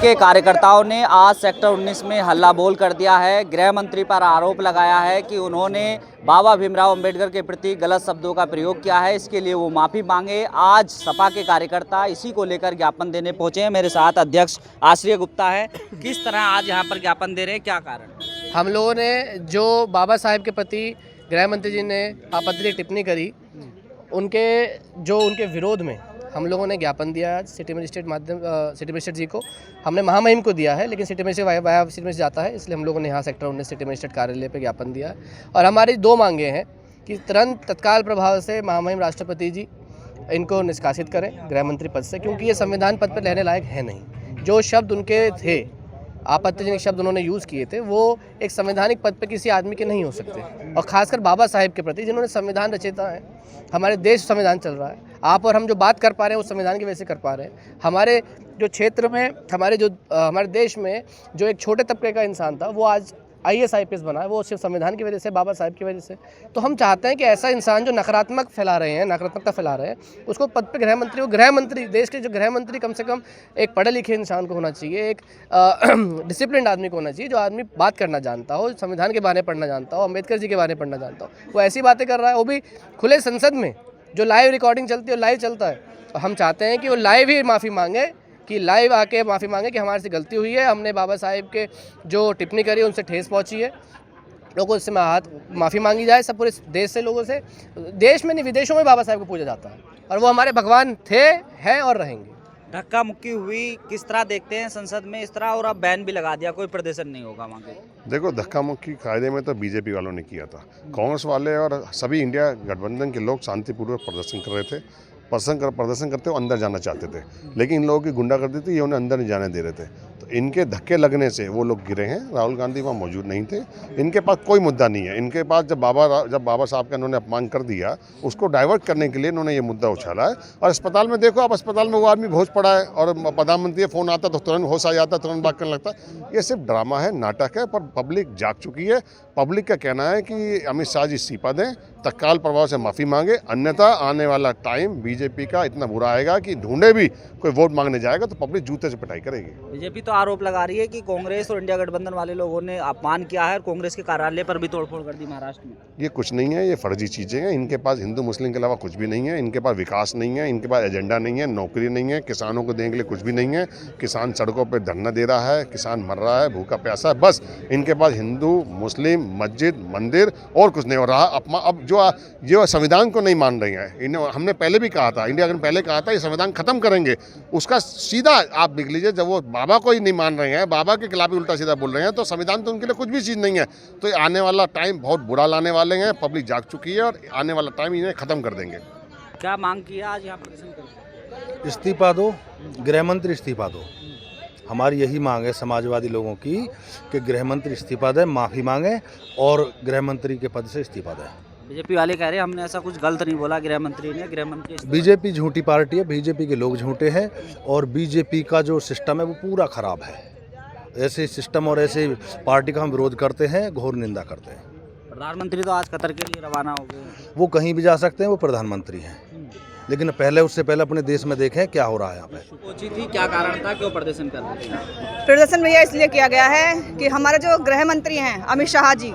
के कार्यकर्ताओं ने आज सेक्टर 19 में हल्ला बोल कर दिया है। गृह मंत्री पर आरोप लगाया है कि उन्होंने बाबा भीमराव अंबेडकर के प्रति गलत शब्दों का प्रयोग किया है, इसके लिए वो माफ़ी मांगे। आज सपा के कार्यकर्ता इसी को लेकर ज्ञापन देने पहुंचे हैं। मेरे साथ अध्यक्ष आश्रय गुप्ता है। किस तरह आज यहाँ पर ज्ञापन दे रहे हैं, क्या कारण? हम लोगों ने जो बाबा साहेब के प्रति गृह मंत्री जी ने आपत्तिजनक टिप्पणी करी, उनके विरोध में हम लोगों ने ज्ञापन दिया आज सिटी मजिस्ट्रेट जी को। हमने महामहिम को दिया है, लेकिन सिटी मजिस्ट्रेट जाता है, इसलिए हम लोगों ने यहाँ सेक्टर 19 सिटी मजिस्ट्रेट कार्यालय पे ज्ञापन दिया है। और हमारी दो मांगे हैं कि तुरंत तत्काल प्रभाव से महामहिम राष्ट्रपति जी इनको निष्कासित करें गृह मंत्री पद से, क्योंकि ये संविधान पद पर रहने लायक है नहीं। जो शब्द उनके थे, आपत्तिजनक शब्द उन्होंने यूज़ किए थे, वो एक संवैधानिक पद पे किसी आदमी के नहीं हो सकते। और ख़ासकर बाबा साहेब के प्रति, जिन्होंने संविधान रचयिता है, हमारे देश संविधान चल रहा है। आप और हम जो बात कर पा रहे हैं उस संविधान की वजह से कर पा रहे हैं। हमारे जो क्षेत्र में, हमारे देश में जो एक छोटे तबके का इंसान था, वो आज IAS IPS बना है, वो सिर्फ संविधान की वजह से, बाबा साहेब की वजह से। तो हम चाहते हैं कि ऐसा इंसान जो नकारात्मकता फैला रहे हैं, उसको पद पे गृह मंत्री, देश के जो गृह मंत्री कम से कम एक पढ़े लिखे इंसान को होना चाहिए, एक डिसिप्लिन आदमी को होना चाहिए, जो आदमी बात करना जानता हो, संविधान के बारे में पढ़ना जानता हो, अम्बेडकर जी के बारे में पढ़ना जानता हो। वो ऐसी बातें कर रहा है, वो भी खुले संसद में, जो लाइव रिकॉर्डिंग चलती है, लाइव चलता है। तो हम चाहते हैं कि वो लाइव ही माफ़ी मांगे, कि लाइव आके माफ़ी मांगे कि हमारे से गलती हुई है, हमने बाबा साहेब के जो टिप्पणी करी उनसे ठेस पहुंची है, लोगों से माफ़ी मांगी जाए, सब पूरे देश से, लोगों से। देश में नहीं, विदेशों में बाबा साहेब को पूजा जाता है और वो हमारे भगवान थे, हैं और रहेंगे। धक्का मुक्की हुई, किस तरह देखते हैं संसद में इस तरह, और अब बैन भी लगा दिया, कोई प्रदर्शन नहीं होगा वहाँ पे? देखो, धक्का मुक्की कायदे में तो बीजेपी वालों ने किया था। कांग्रेस वाले और सभी इंडिया गठबंधन के लोग शांतिपूर्वक प्रदर्शन कर रहे थे। प्रदर्शन करते हुए अंदर जाना चाहते थे, लेकिन इन लोगों की गुंडागर्दी थी, ये उन्हें अंदर नहीं जाने दे रहे थे। तो इनके धक्के लगने से वो लोग गिरे हैं। राहुल गांधी वहाँ मौजूद नहीं थे। इनके पास कोई मुद्दा नहीं है। इनके पास जब बाबा साहब का इन्होंने अपमान कर दिया, उसको डाइवर्ट करने के लिए इन्होंने ये मुद्दा उछाला है। और अस्पताल में देखो, आप अस्पताल में वो आदमी बेहोश पड़ा है और प्रधानमंत्री फ़ोन आता तो तुरंत होश आ जाता, तुरंत बात करने लगता। ये सिर्फ ड्रामा है, नाटक है, पर पब्लिक जाग चुकी है। पब्लिक का कहना है कि अमित शाह जी इस्तीफा दें, तत्काल प्रभाव से माफ़ी मांगे, अन्यथा आने वाला टाइम बीजेपी का इतना बुरा आएगा कि ढूंढे भी कोई वोट मांगने जाएगा तो पब्लिक जूते से पिटाई करेगी। बीजेपी तो आरोप लगा रही है कि कांग्रेस और इंडिया गठबंधन वाले लोगों ने अपमान किया है और कांग्रेस के कार्यालय पर भी तोड़फोड़ कर दी महाराष्ट्र में। ये कुछ नहीं है, ये फर्जी चीज़ें हैं। इनके पास हिंदू मुस्लिम के अलावा कुछ भी नहीं है। इनके पास विकास नहीं है, इनके पास एजेंडा नहीं है, नौकरी नहीं है, किसानों को देने के लिए कुछ भी नहीं है। किसान सड़कों पर धरना दे रहा है, किसान मर रहा है, भूखा प्यासा है। बस इनके पास हिंदू मुस्लिम मस्जिद मंदिर और कुछ नहीं हो रहा। अब जो संविधान को नहीं मान रही हैं, हमने पहले भी कहा था, इंडिया ने पहले कहा था ये संविधान खत्म करेंगे, उसका सीधा आप देख लीजिए। जब वो बाबा को ही नहीं मान रहे हैं, बाबा के खिलाफ उल्टा सीधा बोल रहे हैं, तो संविधान तो उनके लिए कुछ भी चीज़ नहीं है। तो आने वाला टाइम बहुत बुरा लाने वाले हैं। पब्लिक जाग चुकी है और आने वाला टाइम इन्हें खत्म कर देंगे। क्या मांग किया आज यहाँ प्रदर्शन कर? इस्तीफा दो, गृह मंत्री इस्तीफा दो। हमारी यही मांग है समाजवादी लोगों की कि गृह मंत्री इस्तीफा दें, माफ़ी मांगें और गृह मंत्री के पद से इस्तीफा दें। बीजेपी वाले कह रहे हैं हमने ऐसा कुछ गलत नहीं बोला, गृह मंत्री ने। गृह मंत्री बीजेपी झूठी पार्टी है, बीजेपी के लोग झूठे हैं और बीजेपी का जो सिस्टम है वो पूरा खराब है। ऐसे सिस्टम और ऐसे पार्टी का हम विरोध करते हैं, घोर निंदा करते हैं। प्रधानमंत्री तो आज कतर के लिए रवाना हो गए। वो कहीं भी जा सकते हैं, वो प्रधानमंत्री हैं, लेकिन उससे पहले अपने देश में देखें क्या हो रहा है यहाँ पे। पहुंची थी, क्या कारण था, क्यों प्रदर्शन कर रहे थे? प्रदर्शन भैया इसलिए किया गया है कि हमारे जो गृह मंत्री हैं अमित शाह जी,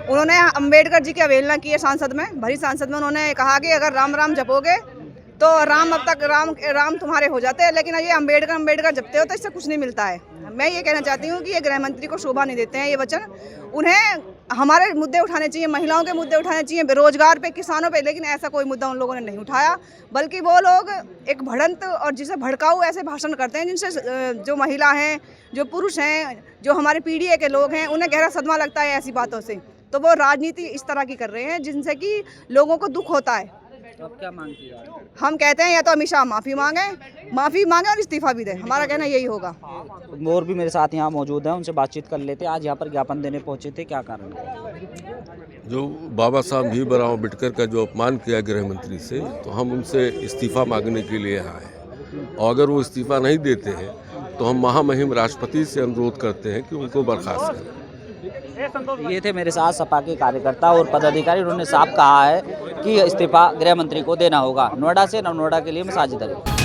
उन्होंने अम्बेडकर जी की अवहेलना की है सांसद में, भरी सांसद में। उन्होंने कहा कि अगर राम राम जपोगे तो राम, अब तक राम तुम्हारे हो जाते हैं, लेकिन ये अम्बेडकर जपते हो तो इससे कुछ नहीं मिलता है। मैं ये कहना चाहती हूँ कि ये गृह मंत्री को शोभा नहीं देते हैं ये वचन। उन्हें हमारे मुद्दे उठाने चाहिए, महिलाओं के मुद्दे उठाने चाहिए, बेरोजगार पे, किसानों पे, लेकिन ऐसा कोई मुद्दा उन लोगों ने नहीं उठाया। बल्कि वो लोग एक भड़ंत और जिसे भड़काऊ ऐसे भाषण करते हैं जिनसे जो महिला हैं, जो पुरुष हैं, जो हमारे पीढ़ी के लोग हैं, उन्हें गहरा सदमा लगता है ऐसी बातों से। तो वो राजनीति इस तरह की कर रहे हैं जिनसे कि लोगों को दुख होता है। तो अब क्या मांग की? हम कहते हैं या तो अमित शाह माफ़ी मांगे और इस्तीफा भी दे। हमारा कहना यही होगा। और भी मेरे साथ यहाँ मौजूद हैं, उनसे बातचीत कर लेते हैं। आज यहाँ पर ज्ञापन देने पहुँचे थे, क्या कारण? जो बाबा साहब भीमराव अम्बेडकर का जो अपमान किया गृह मंत्री से, तो हम उनसे इस्तीफा मांगने के लिए आए। और अगर वो इस्तीफा नहीं देते हैं तो हम महामहिम राष्ट्रपति से अनुरोध करते हैं कि उनको बर्खास्त करें। ये थे मेरे साथ सपा के कार्यकर्ता और पदाधिकारी। उन्होंने साफ कहा है कि इस्तीफा गृह मंत्री को देना होगा। नोएडा से नव नोएडा के लिए मैं साजिद अली।